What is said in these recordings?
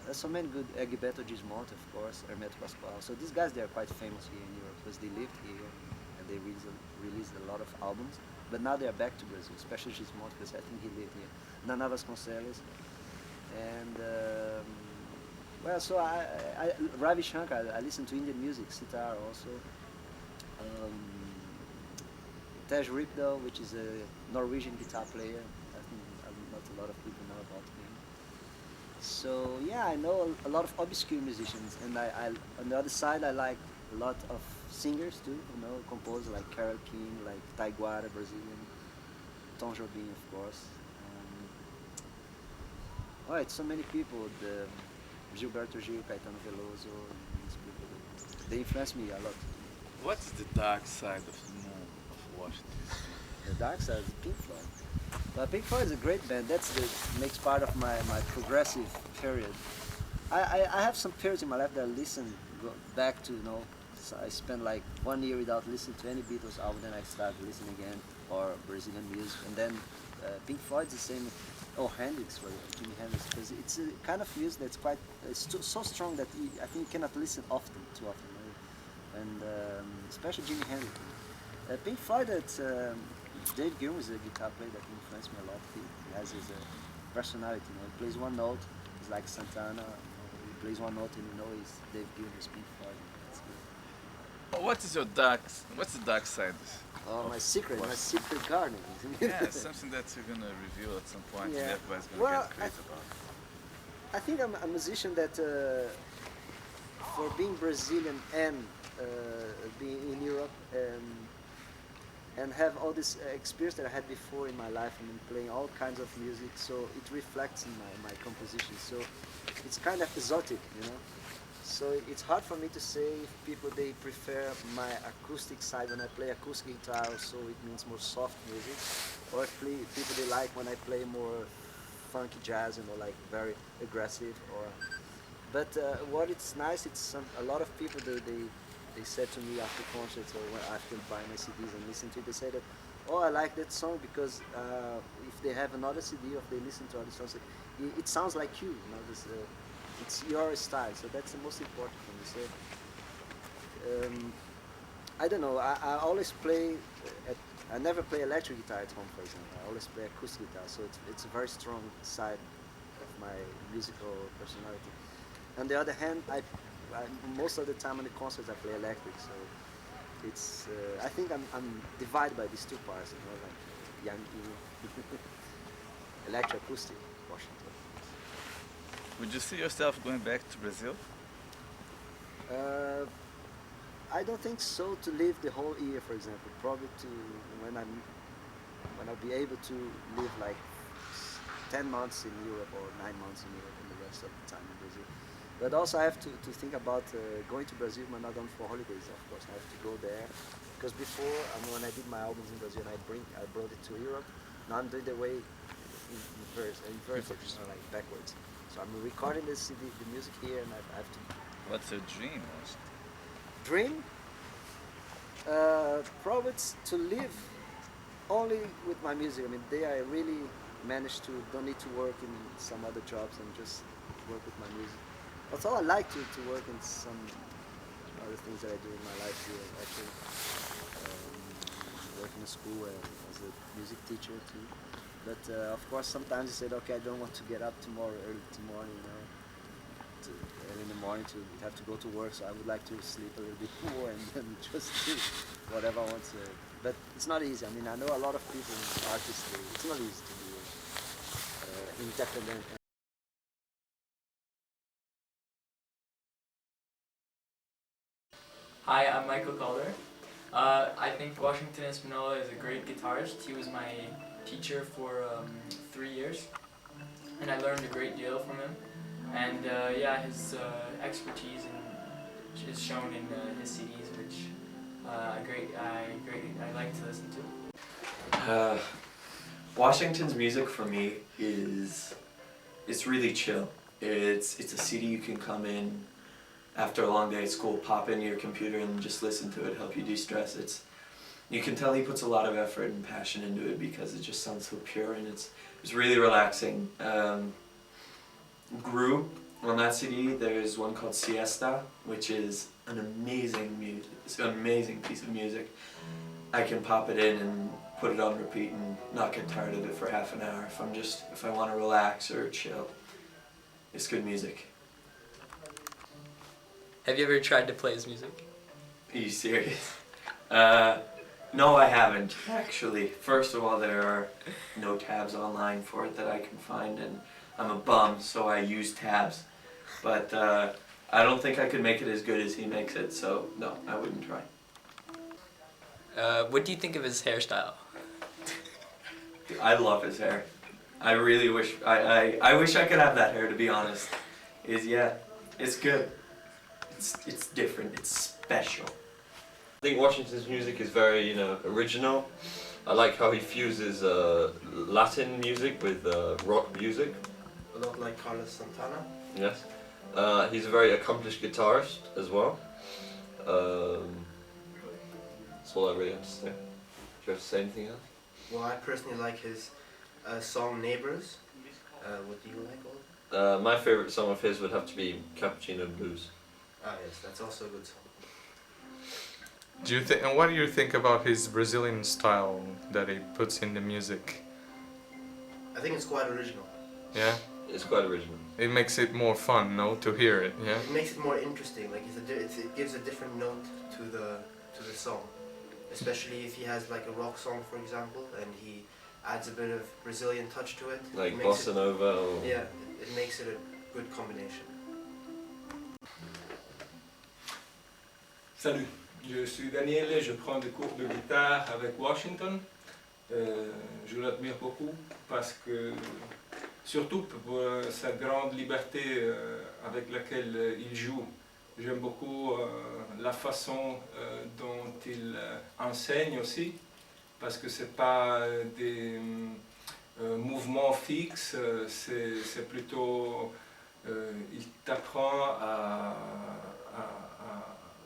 there's so many good, Egberto Gismonti, of course, Hermeto Pascoal. So these guys, they are quite famous here in Europe because they lived here and they released a lot of albums. But now they are back to Brazil, especially Gismonti because I think he lived here. Nana Vasconcelos. And well, so Ravi Shankar, I listen to Indian music, sitar also. Um, Tej Ripdal, which is a Norwegian guitar player. I think not a lot of people know about him. So yeah, I know a lot of obscure musicians, and on the other side I like a lot of singers too. You know, composers like Carole King, like Taiguara, Brazilian, Tom Jobim, of course. Oh, it's so many people. The Gilberto Gil, Caetano Veloso, these people. They influence me a lot. What's the dark side of the moon of Washington Street? The Dark Side is Pink Floyd. But Pink Floyd is a great band. That's the makes part of my progressive period. I have some periods in my life that I listen back to, you know. So I spent like 1 year without listening to any Beatles album, then I started listening again, or Brazilian music, and then Pink Floyd's the same. Oh, Hendrix, for Jimi Hendrix, because it's a kind of music that's quite so strong that I think you cannot listen too often, right? And especially Jimi Hendrix. Pink Floyd, it's Dave Gilmour is a guitar player that influenced me a lot. He has his personality. You know, he plays one note. He's like Santana. You know, he plays one note and you know he's Dave Gilmour's Pink Floyd. That's good. What's the dark side? Oh, Of my secret, what? my secret garden. Yeah, something that you're gonna reveal at some point, Yeah. and everybody's gonna Well, get crazy about. I think I'm a musician that, for being Brazilian and being in Europe and have all this experience that I had before in my life. I mean, playing all kinds of music, so it reflects in my composition. So it's kind of exotic, you know. So it's hard for me to say if people they prefer my acoustic side when I play acoustic guitar, so it means more soft music, or if people they like when I play more funky jazz, you know, like very aggressive. Or but what it's nice, a lot of people they said to me after concerts or when after buying my CDs and listen to it, they say that, oh, I like that song because if they have another CD or if they listen to other songs, it sounds like you, you know, it's your style. So that's the most important for me. So I don't know. I always play. I never play electric guitar at home, for example. I always play acoustic guitar. So it's a very strong side of my musical personality. On the other hand, most of the time in the concerts I play electric. So it's I think I'm divided by these two parts. You know, like Yankee, electric acoustic, Washington. Would you see yourself going back to Brazil? Uh, I don't think so to live the whole year, for example. Probably to when I'll be able to live like 10 months in Europe or 9 months in Europe and the rest of the time in Brazil. But also I have to think about going to Brazil, but not only for holidays. Of course, I have to go there because before when I did my albums in Brazil, I brought it to Europe. Now I'm doing the way inverted, you know, like backwards. So I'm recording the CD, the music here, and I have to What's your dream? dream. Probably it's to live only with my music. I mean, I really managed to don't need to work in some other jobs and just work with my music. Although I like to work in some other things that I do in my life here. Actually, work in a school and as a music teacher too. But of course, sometimes you said, okay, I don't want to get up early tomorrow, you know, early in the morning to have to go to work. So I would like to sleep a little bit more and then just do whatever I want to. But it's not easy. I mean, I know a lot of people, artists, it's not easy to be independent. Hi, I'm Michael Calder. I think Washington Espinola is a great guitarist. He was my teacher for 3 years, and I learned a great deal from him. And yeah, his expertise is shown in his CDs, which I like to listen to. Washington's music for me is it's really chill. It's a city you can come in after a long day at school, pop into your computer and just listen to it, help you de-stress. You can tell he puts a lot of effort and passion into it because it just sounds so pure and it's really relaxing. Group On that CD, there's one called Siesta, which is an amazing piece of music. I can pop it in and put it on repeat and not get tired of it for half an hour if I want to relax or chill. It's good music. Have you ever tried to play his music? Are you serious? No, I haven't, actually. First of all, there are no tabs online for it that I can find, and I'm a bum, so I use tabs. But I don't think I could make it as good as he makes it, so no, I wouldn't try. What do you think of his hairstyle? I love his hair. I really wish, I wish I could have that hair, to be honest. Yeah, it's good. It's different, it's special. I think Washington's music is very, original. I like how he fuses Latin music with rock music. A lot like Carlos Santana. Yes. He's a very accomplished guitarist as well. That's all I really have to say. Do you have to say anything else? Well, I personally like his song Neighbors. What do you like, Old? My favourite song of his would have to be Cappuccino Blues. Ah yes, that's also a good song. Do you think? And what do you think about his Brazilian style that he puts in the music? I think it's quite original. Yeah, It's quite original. it makes it more fun, no, to hear it. Yeah. It makes it more interesting. Like it gives a different note to the song, especially if he has like a rock song, for example, and he adds a bit of Brazilian touch to it. Like It makes Bossa Nova or... Yeah, it makes it a good combination. Salut, je suis Daniel et je prends des cours de guitare avec Washington. Je l'admire beaucoup parce que, surtout pour sa grande liberté avec laquelle il joue. J'aime beaucoup la façon dont il enseigne aussi, parce que c'est pas des mouvements fixes, c'est plutôt il t'apprend à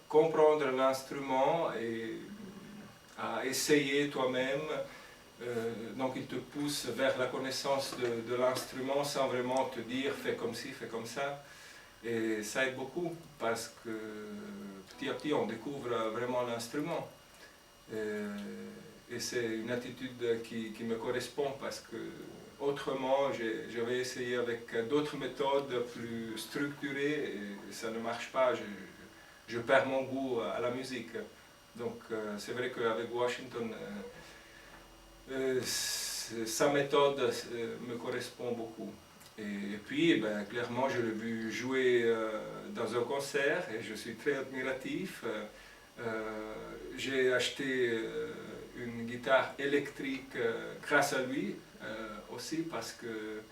comprendre l'instrument et à essayer toi-même. Donc il te pousse vers la connaissance de l'instrument sans vraiment te dire fais comme ci, fais comme ça. Et ça aide beaucoup parce que petit à petit on découvre vraiment l'instrument. Et c'est une attitude qui me correspond parce que autrement j'avais essayé avec d'autres méthodes plus structurées et ça ne marche pas. Je perds mon goût à la musique. Donc c'est vrai qu'avec Washington, sa méthode me correspond beaucoup. Et puis, clairement, je l'ai vu jouer dans un concert et je suis très admiratif. J'ai acheté une guitare électrique grâce à lui aussi parce que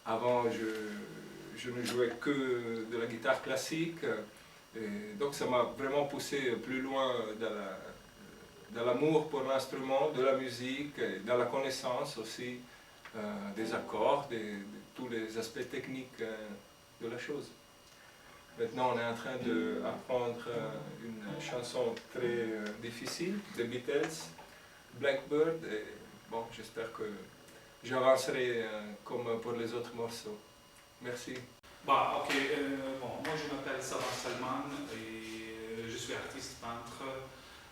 avant je ne jouais que de la guitare classique. Et donc ça m'a vraiment poussé plus loin dans l'amour pour l'instrument, de la musique, dans la connaissance aussi des accords, de tous les aspects techniques de la chose. Maintenant on est en train d'apprendre une chanson très difficile des Beatles, Blackbird, et bon, j'espère que j'avancerai comme pour les autres morceaux. Merci. Bah, ok, bon, moi je m'appelle Savan Salman et je suis artiste peintre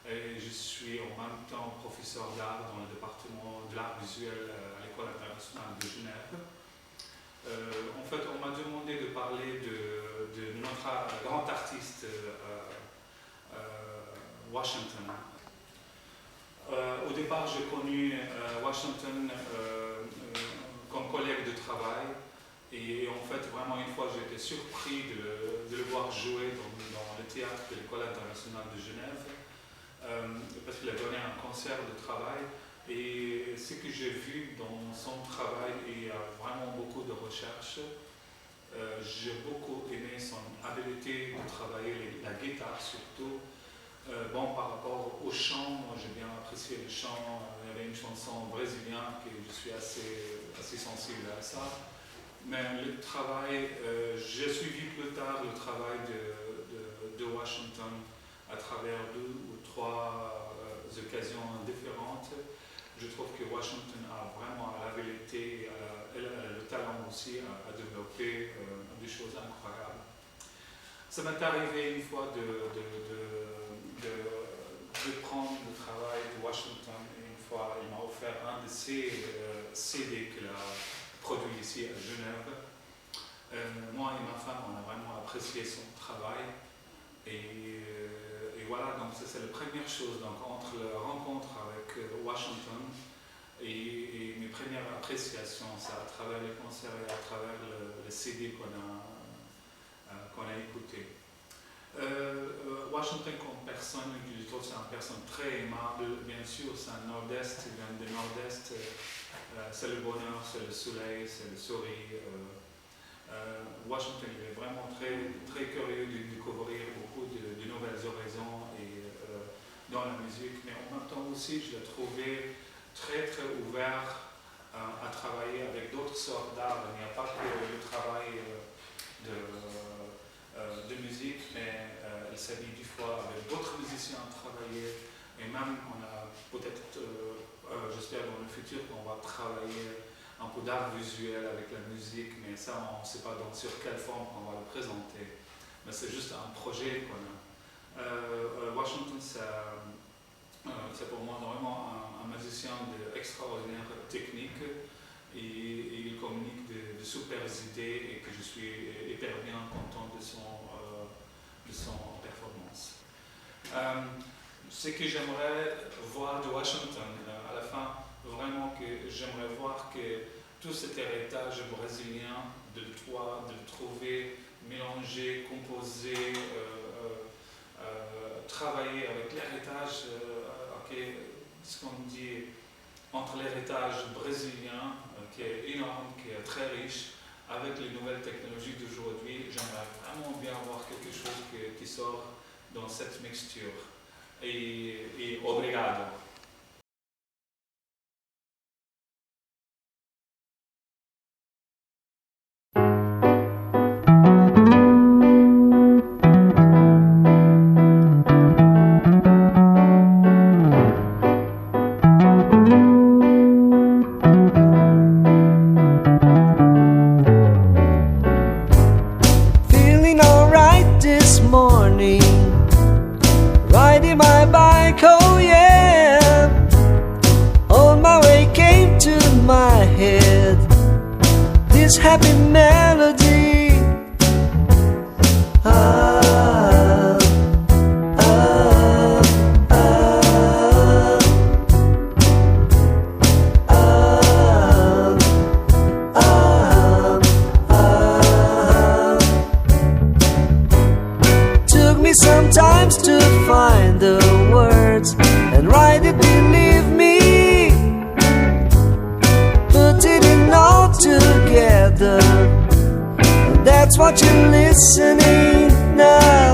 et je suis en même temps professeur d'art dans le département de l'art visuel à l'École internationale de Genève. En fait, on m'a demandé de parler de notre grand artiste Washington. Au départ, j'ai connu Washington comme collègue de travail. Et en fait, vraiment, une fois, j'ai été surpris de le voir jouer dans le théâtre de l'École internationale de Genève, parce qu'il a donné un concert de travail. Et ce que j'ai vu dans son travail, il y a vraiment beaucoup de recherches. J'ai beaucoup aimé son habileté de travailler la guitare surtout. Bon, par rapport au chant, moi j'ai bien apprécié le chant. Il y avait une chanson brésilienne que je suis assez sensible à ça. Mais le travail, j'ai suivi plus tard le travail de Washington à travers 2 ou 3 occasions différentes. je trouve que Washington a vraiment la vérité, elle a le talent aussi à développer des choses incroyables. Ça m'est arrivé une fois de prendre le travail de Washington, et une fois il m'a offert un de ses CD qu'il a produit ici à Genève. Moi et ma femme, on a vraiment apprécié son travail. Et voilà, donc ça, c'est la première chose. Donc entre la rencontre avec Washington et mes premières appréciations, c'est à travers les concerts et à travers le CD qu'on a écouté. Washington comme personne, je trouve que c'est une personne très aimable. Bien sûr, c'est un nord-est, il vient du nord-est. C'est le bonheur, c'est le soleil, c'est le sourire. Washington il est vraiment très, très curieux de découvrir beaucoup de nouvelles horizons dans la musique, mais en même temps aussi je l'ai trouvé très très ouvert à travailler avec d'autres sortes d'art. Il n'y a pas que le travail de musique, mais il s'agit du fois avec d'autres musiciens à travailler, et même on a peut-être, j'espère dans le futur qu'on va travailler un peu d'art visuel avec la musique, mais ça on ne sait pas sur quelle forme on va le présenter. Mais c'est juste un projet qu'on a. Washington, c'est pour moi vraiment un musicien d'extraordinaire technique, et il communique de super idées, et que je suis hyper bien content de son performance. Ce que j'aimerais voir de Washington à la fin, vraiment que j'aimerais voir que tout cet héritage brésilien, de le trouver mélangé, composé, travailler avec l'héritage, ce qu'on dit, entre l'héritage brésilien, qui est énorme, qui est très riche, avec les nouvelles technologies d'aujourd'hui. J'aimerais vraiment bien voir quelque chose qui sort dans cette mixture. Et obrigado. Feeling alright this morning, riding my bike, oh yeah. On my way came to my head this happy melody. Ah, ah, ah, ah, ah, ah. Took me some time to find the words and write it, believe me. Put it in all together, and that's what you're listening now.